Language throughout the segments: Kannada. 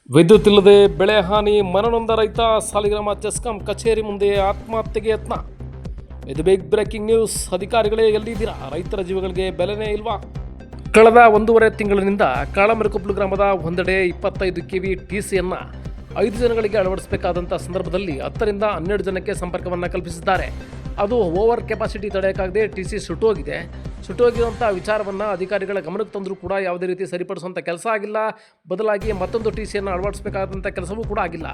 ವಿದ್ಯುತ್ ಇಲ್ಲದೆ ಬೆಳೆ ಹಾನಿ ಮನನೊಂದ ರೈತ ಸಾಲಿಗ್ರಾಮ ಚೆಸ್ಕಾಂ ಕಚೇರಿ ಮುಂದೆ ಆತ್ಮಹತ್ಯೆಗೆ ಯತ್ನ. ಇದು ಬಿಗ್ ಬ್ರೇಕಿಂಗ್ ನ್ಯೂಸ್. ಅಧಿಕಾರಿಗಳೇ ಎಲ್ಲಿದ್ದೀರಾ? ರೈತರ ಜೀವಗಳಿಗೆ ಬೆಲೆನೇ ಇಲ್ವಾ? ಕಳೆದ 1.5 ತಿಂಗಳಿನಿಂದ ಕಾಳಮರಿಕೊಪ್ಪಲು ಗ್ರಾಮದ ಒಂದೆಡೆ 25 ಕೆವಿ ಟಿಸಿಯನ್ನು 5 ಜನಗಳಿಗೆ ಅಳವಡಿಸಬೇಕಾದಂಥ ಸಂದರ್ಭದಲ್ಲಿ 10 ರಿಂದ 12 ಜನಕ್ಕೆ ಸಂಪರ್ಕವನ್ನು ಕಲ್ಪಿಸಿದ್ದಾರೆ. ಅದು ಓವರ್ ಕೆಪಾಸಿಟಿ ತಡೆಯೋಕ್ಕಾಗದೆ ಟಿಸಿ ಸುಟ್ಟೋಗಿರುವಂಥ ವಿಚಾರವನ್ನು ಅಧಿಕಾರಿಗಳ ಗಮನಕ್ಕೆ ತಂದರೂ ಕೂಡ ಯಾವುದೇ ರೀತಿ ಸರಿಪಡಿಸುವಂಥ ಕೆಲಸ ಆಗಿಲ್ಲ. ಬದಲಾಗಿ ಮತ್ತೊಂದು ಟಿಸಿಯನ್ನು ಅಳವಡಿಸಬೇಕಾದಂಥ ಕೆಲಸವೂ ಕೂಡ ಆಗಿಲ್ಲ.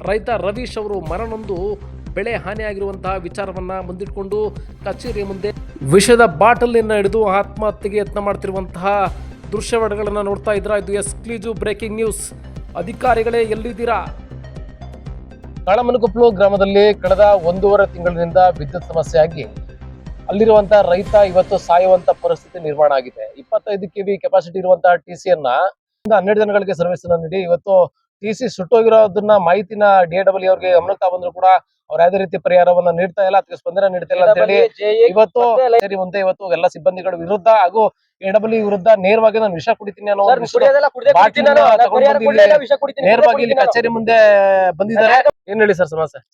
ರೈತ ರವೀಶ್ ಅವರು ಮನನೊಂದು ಬೆಳೆ ಹಾನಿಯಾಗಿರುವಂತಹ ವಿಚಾರವನ್ನು ಮುಂದಿಟ್ಕೊಂಡು ಕಚೇರಿಯ ಮುಂದೆ ವಿಷದ ಬಾಟಲಿಯನ್ನು ಹಿಡಿದು ಆತ್ಮಹತ್ಯೆಗೆ ಯತ್ನ ಮಾಡ್ತಿರುವಂತಹ ದೃಶ್ಯಗಳನ್ನು ನೋಡ್ತಾ ಇದ್ದೀರಾ. ಇದು ಎಕ್ಸ್ಕ್ಲೂಸಿವ್ ಬ್ರೇಕಿಂಗ್ ನ್ಯೂಸ್. ಅಧಿಕಾರಿಗಳೇ ಎಲ್ಲಿದ್ದೀರಾ? ಕಾಳಮರಿಕೊಪ್ಪಲು ಗ್ರಾಮದಲ್ಲಿ ಕಳೆದ 1.5 ತಿಂಗಳಿನಿಂದ ವಿದ್ಯುತ್ ಸಮಸ್ಯೆಯಾಗಿ ಅಲ್ಲಿರುವಂತಹ ರೈತ ಇವತ್ತು ಸಾಯುವಂತ ಪರಿಸ್ಥಿತಿ ನಿರ್ಮಾಣ ಆಗಿದೆ. 25 ಕೆವಿ ಕೆಪಾಸಿಟಿ ಇರುವಂತಹ ಟಿಸಿಯನ್ನ 12 ಜನಗಳಿಗೆ ಸರ್ವಿಸ್ ಅನ್ನು ನೀಡಿ ಇವತ್ತು ಟಿಸಿ ಸುಟ್ಟೋಗಿರೋದನ್ನ ಮಾಹಿತಿನ DAW ಅವರಿಗೆ ಗಮನಕ್ಕೆ ಬಂದ್ರು ಕೂಡ ಅವ್ರು ಯಾವುದೇ ರೀತಿ ಪರಿಹಾರವನ್ನ ನೀಡ್ತಾ ಇಲ್ಲ, ಅದಕ್ಕೆ ಸ್ಪಂದನೆ ನೀಡ್ತಾ ಇಲ್ಲ ಅಂತ ಹೇಳಿ ಇವತ್ತು ಮುಂದೆ ಇವತ್ತು ಎಲ್ಲ ಸಿಬ್ಬಂದಿಗಳ ವಿರುದ್ಧ ಹಾಗೂ AW ವಿರುದ್ಧ ನೇರವಾಗಿ ನಾನು ವಿಷ ಕುಡಿತೀನಿ ಅನ್ನೋ ನೇರವಾಗಿ ಇಲ್ಲಿ ಕಚೇರಿ ಮುಂದೆ ಬಂದಿದ್ದಾರೆ. ಏನ್ ಹೇಳಿ ಸರ್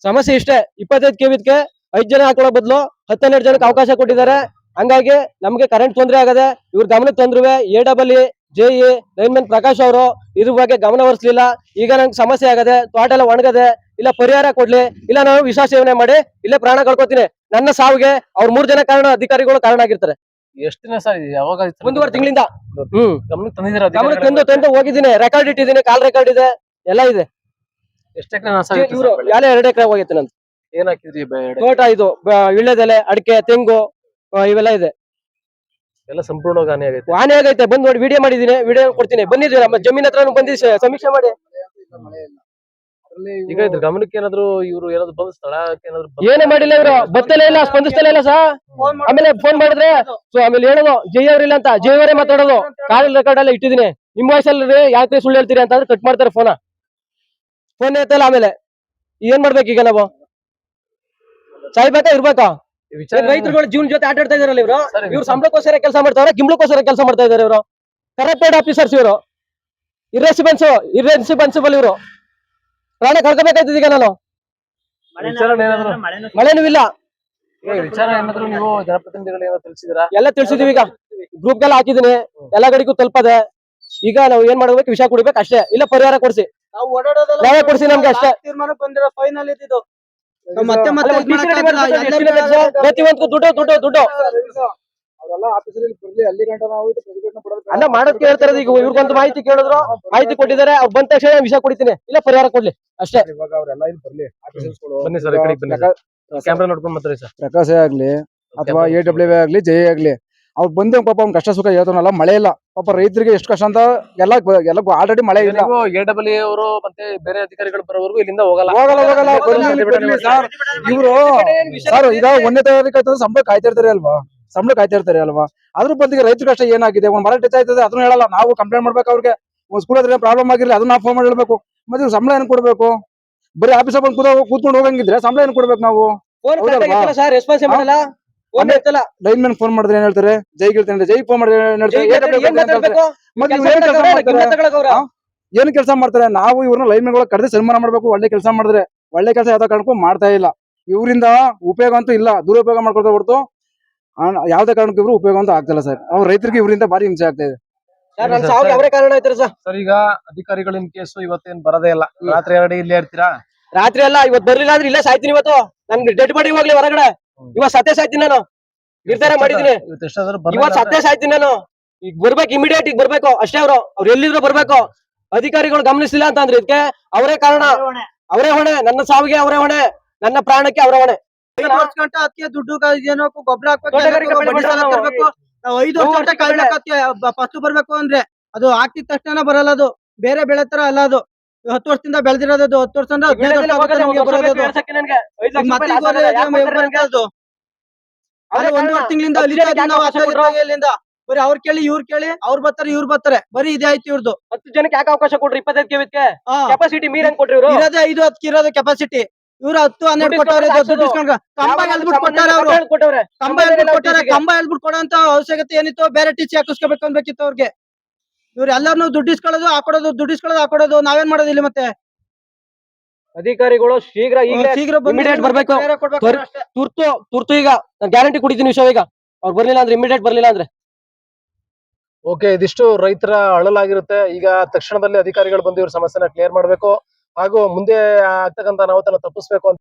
ಸಮಸ್ಯೆ ಇಷ್ಟೇ. 25 ಕೆವಿದ್ಗೆ 5 ಜನ ಹಾಕೊಳ್ಳೋ ಬದಲು 10-12 ಜನಕ್ಕೆ ಅವಕಾಶ ಕೊಟ್ಟಿದ್ದಾರೆ. ಹಂಗಾಗಿ ನಮ್ಗೆ ಕರೆಂಟ್ ತೊಂದರೆ ಆಗದೆ. ಇವ್ರ ಗಮನಕ್ಕೆ ತಂದ್ರು AW JE ಲೈನ್ಮನ್ ಪ್ರಕಾಶ್ ಅವರು ಇದ್ರ ಬಗ್ಗೆ ಗಮನ ಹರಿಸಲಿಲ್ಲ. ಈಗ ನಂಗೆ ಸಮಸ್ಯೆ ಆಗದೆ, ತೋಟ ಎಲ್ಲ ಒಣಗದೆ, ಇಲ್ಲ ಪರಿಹಾರ ಕೊಡ್ಲಿ, ಇಲ್ಲ ನಾನು ವಿಷ ಸೇವನೆ ಮಾಡಿ ಇಲ್ಲೇ ಪ್ರಾಣ ಕಳ್ಕೊತೀನಿ. ನನ್ನ ಸಾವಿಗೆ ಅವ್ರ 3 ಜನ ಕಾರಣ, ಅಧಿಕಾರಿಗಳು ಕಾರಣ ಆಗಿರ್ತಾರೆ. ಎಷ್ಟು ದಿನ ಸರ್? ಯಾವಾಗ? 1.5 ತಿಂಗಳಿಂದ ಗಮನಕ್ಕೆ ತಂದಿದ್ದೀರಾ? ಗಮನಕ್ಕೆ ತಂದು ಹೋಗಿದ್ದೀನಿ, ರೆಕಾರ್ಡ್ ಇಟ್ಟಿದ್ದೀನಿ, ಕಾಲ್ ರೆಕಾರ್ಡ್ ಇದೆ, ಎಲ್ಲ ಇದೆ. ಎಷ್ಟು ಎಕರೆ? ಇವ್ರು 2 ಎಕರೆ ಹೋಗೈತೆ ನಂದು. ಏನ್ ಹಾಕಿದ್ರಿ? ತೋಟ ಇದು ವಿಳ್ಳೆದೆಲೆ, ಅಡಿಕೆ, ತೆಂಗು ಇವೆಲ್ಲ ಇದೆ. ಎಲ್ಲ ಸಂಪೂರ್ಣವಾಗಿ ಹಾನಿ ಆಗೈತೆ. ಬಂದ್ ನೋಡಿ, ವಿಡಿಯೋ ಮಾಡಿದೀನಿ, ವಿಡಿಯೋ ಕೊಡ್ತೀನಿ. ಬಂದಿದ್ದೀವಿ ನಮ್ಮ ಜಮೀನ್ ಹತ್ರ ಬಂದಿ ಸಮೀಕ್ಷೆ ಮಾಡಿ. ಈಗ ಇದ್ರ ಗಮನಕ್ಕೆ ಏನಾದ್ರು ಇವ್ರು ಏನಾದ್ರು ಬಂದು ಸ್ಥಳಕ್ಕೆ ಏನಾದ್ರು ಏನೇ ಮಾಡಿಲ್ಲ, ಇವರು ಬತ್ತಲೇ ಇಲ್ಲ, ಸ್ಪಂದಿಸ್ತಲೇ ಇಲ್ಲ ಸರ್. ಆಮೇಲೆ ಫೋನ್ ಮಾಡಿದ್ರೆ ಆಮೇಲೆ ಹೇಳೋದು ಜೈ ಅವ್ರಿಲ್ಲ ಅಂತ, ಜೈ ಅವರೇ ಮಾತಾಡೋದು. ಕಾಲ್ ರೆಕಾರ್ಡ್ ಎಲ್ಲ ಇಟ್ಟಿದ್ದೀನಿ. ನಿಮ್ಮ ವಯಸ್ಸಲ್ಲಿ ಯಾಕೆ ಸುಳ್ಳು ಹೇಳ್ತೀರಿ ಅಂತಂದ್ರೆ ಕಟ್ ಮಾಡ್ತಾರೆ ಫೋನ್ ಎತ್ತಲ್ಲ. ಆಮೇಲೆ ಏನ್ ಮಾಡ್ಬೇಕು ಈಗ ನಾವು? ಸಾಯ್ಬೇಕಾ ಇರ್ಬೇಕಾ? ರೈತರುಗಳು ಜೀವನ ಜೊತೆ ಆಟ ಆಡ್ತಾ ಇದಾರಲ್ಲ ಇವರು. ಇವ್ರು ಸಂಬಳಕ್ಕೋಸ್ಕರ ಕೆಲಸ ಮಾಡ್ತಾವ್ರೆ, ಗಿಂಬಳಕ್ಕೋಸ್ಕರ ಕೆಲಸ ಮಾಡ್ತಾ ಇದಾರೆ ಇವರು. ಕರಪ್ಟೆಡ್ ಆಫೀಸರ್ಸ್ ಇವರು, ಇರ್ರೆಸ್ಪಾನ್ಸಿಬಲ್ ಇವರು. ಪ್ರಾಣ ಕಳ್ಕೋಬೇಕಾಯ್ತದ ಈಗ ನಾನು. ಮಳೆನೂ ಇಲ್ಲ. ವಿಚಾರ ಏನಾದ್ರು ನೀವು ಜನಪ್ರತಿನಿಧಿಗಳು ಏನೋ ತಿಳಿಸಿದಿರಾ? ಎಲ್ಲ ತಿಳಿಸಿದೀವಿ. ಈಗ ಗ್ರೂಪ್ಗೆಲ್ಲ ಹಾಕಿದೀನಿ, ಎಲ್ಲ ಕಡೆಗೂ ತಲುಪದೆ. ಈಗ ನಾವು ಏನ್ ಮಾಡ್ಬೇಕು? ವಿಷ ಕುಡಿಬೇಕು ಅಷ್ಟೇ, ಇಲ್ಲ ಪರಿಹಾರ ಕೊಡ್ಸಿ, ನಾವೇ ಕೊಡ್ಸಿ ನಮ್ಗೆ ಅಷ್ಟೇ. ಪ್ರತಿಯೊಂದು ದುಡ್ಡು ಅಲ್ಲ ಮಾಡೋದಕ್ಕೆ ಹೇಳ್ತಾರೆ. ಈಗ ಇವ್ರಿಗೊಂದು ಮಾಹಿತಿ ಕೇಳಿದ್ರು, ಮಾಹಿತಿ ಕೊಟ್ಟಿದ್ದಾರೆ. ಅವ್ರು ಬಂದ ತಕ್ಷಣ ವಿಷ ಕುಡಿತೀನಿ, ಇಲ್ಲ ಪರಿಹಾರ ಕೊಡ್ಲಿ ಅಷ್ಟೇ. ಬನ್ನಿ ಸರ್, ಕ್ಯಾಮ್ರಾ ನೋಡ್ಕೊಂಡ್ ಮಾತಾಡಿ ಸರ್. ಪ್ರಕಾಶ ಆಗ್ಲಿ ಅಥವಾ AW ಆಗ್ಲಿ, JE ಆಗ್ಲಿ, ಅವ್ರು ಬಂದು ಪಾಪ ಅವ್ನ ಕಷ್ಟ ಸುಖ ಹೇಳ್ತಾನಲ್ಲ. ಮಳೆ ಇಲ್ಲ ಪಾಪ ರೈತರಿಗೆ ಎಷ್ಟು ಕಷ್ಟ ಅಂತ ಎಲ್ಲ ಆಲ್ರೆಡಿ ಮಳೆ ಇಲ್ಲ. AW ಅವರು ಮತ್ತೆ ಬೇರೆ ಅಧಿಕಾರಿಗಳು ಬರೋವರೆಗೂ ಇಲ್ಲಿಂದ ಹೋಗಲ್ಲ. ಇವರು ಸರ್ ಈಗ 1ನೇ ತಾರೀಕು ಸಂಬಳ ಕಾಯ್ತಾ ಇರ್ತಾರೆ ಅಲ್ವಾ? ಅದ್ರ ಬದಲಿಗೆ ರೈತರ ಕಷ್ಟ ಏನಾಗಿದೆ, ಒಂದ್ ಮರ ಟಚ್ ಆಯ್ತದೆ ಅದನ್ನ ಹೇಳಲ್ಲ. ನಾವು ಕಂಪ್ಲೇಂಟ್ ಮಾಡ್ಬೇಕು ಅವ್ರಿಗೆ. ಒಂದ್ ಸ್ಕೂಲ್ ಹತ್ರ ಪ್ರಾಬ್ಲಮ್ ಆಗಿರ್ಲಿ, ಅದನ್ನ ಫೋನ್ ಮಾಡಿ ಹೇಳ್ಬೇಕು. ಮತ್ತೆ ಸಂಬಳ ಏನ್ ಕೊಡ್ಬೇಕು? ಬರೀ ಆಫೀಸ್ ಬಂದು ಕೂತ್ಕೊಂಡು ಹೋಗಂಗಿದ್ರೆ ಸಂಬಳ ಏನ್ ಕೊಡ್ಬೇಕು ನಾವು? ಲೈನ್ ಮ್ಯಾನ್ ಫೋನ್ ಮಾಡಿದ್ರೆ ಏನ್ ಹೇಳ್ತಾರೆ? ಜೈ ಹೇಳ್ತಾರೆ, ಜೈ ಫೋನ್ ಮಾಡಿದ್ರೆ ಏನ್ ಕೆಲಸ ಮಾಡ್ತಾರೆ? ನಾವು ಇವ್ರನ್ನ ಲೈನ್ ಮ್ಯಾನ್ ಕರೆದು ಸನ್ಮಾನ ಮಾಡ್ಬೇಕು. ಒಳ್ಳೆ ಕೆಲಸ ಮಾಡಿದ್ರೆ, ಒಳ್ಳೆ ಕೆಲಸ ಯಾವ್ದೋ ಕಾರಣಕ್ಕೂ ಮಾಡ್ತಾ ಇಲ್ಲ. ಇವರಿಂದ ಉಪಯೋಗ ಅಂತೂ ಇಲ್ಲ, ದುರುಪಯೋಗ ಮಾಡ್ಕೊಳ್ತಾ ಹೊರತು ಯಾವ್ದೇ ಕಾರಣಕ್ಕೂ ಇವ್ರು ಉಪಯೋಗ ಅಂತ ಆಗ್ತಿಲ್ಲ ಸರ್. ಅವ್ರ ರೈತರಿಗೆ ಇವರಿಂದ ಭಾರಿ ಹಿಂಸೆ ಆಗ್ತಾ ಇದೆ ಸರ್. ಈಗ ಅಧಿಕಾರಿಗಳ ಕೇಸು ಇವತ್ತೇನ್ ಬರದೇ ಇಲ್ಲ. ರಾತ್ರಿ 2 ಇಲ್ಲೇ ಇರ್ತೀರಾ? ರಾತ್ರಿ ಎಲ್ಲ ಇವತ್ತು ಬರ್ಲಿಲ್ಲ ಅಂದ್ರೆ ಇಲ್ಲೇ ಸಾಯ್ತೀನಿ. ಇವತ್ತು ನನ್ಗೆ ಡೆಡ್ ಬಾಡಿ ಹೋಗ್ಲಿ ಹೊರಗಡೆ. ಇವತ್ತು ಸತ್ಯ ಸಾಯ್ತೀನಿ ನಾನು, ನಿರ್ಧಾರ ಮಾಡಿದೀನಿ. ಇವತ್ತು ಸತ್ಯ ಸಾಯ್ತೀನಿ ನಾನು. ಈಗ ಬರ್ಬೇಕು, ಇಮಿಡಿಯೇಟ್ ಈಗ ಬರ್ಬೇಕು ಅಷ್ಟೇ. ಅವ್ರು ಎಲ್ಲಿದ್ರು ಬರ್ಬೇಕು. ಅಧಿಕಾರಿಗಳು ಗಮನಿಸಿಲ್ಲ ಅಂತ ಅಂದ್ರೆ ಇದಕ್ಕೆ ಅವರೇ ಕಾರಣ, ಅವರೇ ಹೊಣೆ. ನನ್ನ ಸಾವಿಗೆ ಅವರೇ ಹೊಣೆ, ನನ್ನ ಪ್ರಾಣಕ್ಕೆ ಅವರೇ ಹೊಣೆ. 5 ವರ್ಷ ಗಂಟ ಅದಕ್ಕೆ ದುಡ್ಡು ಏನಕ್ಕೂ ಗೊಬ್ಬರ ಹಾಕ್ಬೇಕು, 5 ವರ್ಷ ಕಾಯ್ಬೇಕು. ಫಸ್ಟ್ ಬರ್ಬೇಕು ಅಂದ್ರೆ ಅದು ಹಾಕಿದ ತಕ್ಷಣ ಬರಲ್ಲ. ಅದು ಬೇರೆ ಬೆಳೆ ತರ ಅಲ್ಲ. ಅದು 10 ವರ್ಷದಿಂದ ಬೆಳೆದಿರೋದು. 10 ವರ್ಷ ಅಂದ್ರೆ 15 ವರ್ಷ ಅದು 1.5 ತಿಂಗಳಿಂದ ಇಲ್ಲಿಂದ ಬರೀ ಅವ್ರು ಕೇಳಿ ಇವ್ರು ಕೇಳಿ, ಅವ್ರು ಬರ್ತಾರೆ ಇವ್ರು ಬರ್ತಾರೆ, ಬರೀ ಇದೇ ಆಯ್ತು ಇವ್ರದ್ದು. 10 ಜನಕ್ಕೆ ಯಾಕೆ ಅವಕಾಶ ಕೊಡ್ರಿ? 25 ಕೆವಿದ್ಗೆ ಕೆಪಾಸಿಟಿ ಮೀರೇನ್ ಕೊಟ್ರಿ ಇವರು? ಇರೋದೇ 5-10 ಇರೋದು ಕೆಪಾಸಿಟಿ. ಇವ್ರು 10-12 ಕೊಟ್ಟವ್ರೆ. ಕಂಬ ಎಲ್ಬಿಟ್ಟು ಕೊಟ್ಟಾರೆ ಅವರು. ಕಂಬ ಎಲ್ಬಿಟ್ಟು ಕೊಡೋ ಅಂತ ಅವಶ್ಯಕತೆ ಏನಿತ್ತು? ಬೇರೆ ಟಿಸಿ ಹಾಕಿಸ್ಕೋಬೇಕು ಅನ್ಬೇಕಿತ್ತು ಅವ್ರಿಗೆ. ಇವ್ರು ಎಲ್ಲಾರ್ನು ದುಡ್ಡು ಇಸ್ಕೊಳ್ಳೋದು ಹಾಕೊಡೋದು ನಾವೇನ್ ಮಾಡೋದು ಇಲ್ಲಿ ಮತ್ತೆ ಅಧಿಕಾರಿಗಳು ಶೀಘ್ರ ಈಗಲೇ ಶೀಘ್ರ ಬಂದು immediate ಬರ್ಬೇಕು. ಪರಿಹಾರ ಕೊಡ್ಬೇಕು ತ್ವರಿ- ಅಷ್ಟೇ. ತುರ್ತು ಈಗ ಗ್ಯಾರಂಟಿ ಕುಡಿತೀನಿ ವಿಷಯ ಈಗ ಅವ್ರು ಬರ್ಲಿಲ್ಲ ಅಂದ್ರೆ ಇಮಿಡಿಯೇಟ್ ಬರ್ಲಿಲ್ಲ ಅಂದ್ರೆ ಓಕೆ, ಇದಿಷ್ಟು ರೈತರ ಅಳಲಾಗಿರುತ್ತೆ. ಈಗ ತಕ್ಷಣದಲ್ಲಿ ಅಧಿಕಾರಿಗಳು ಬಂದು ಇವ್ರ ಸಮಸ್ಯೆನ ಕ್ಲಿಯರ್ ಮಾಡಬೇಕು ಹಾಗೂ ಮುಂದೆ ಆಗ್ತಕ್ಕಂತ ಅನಾಹುತನ ತಪ್ಪಿಸ್ಬೇಕು ಅಂತ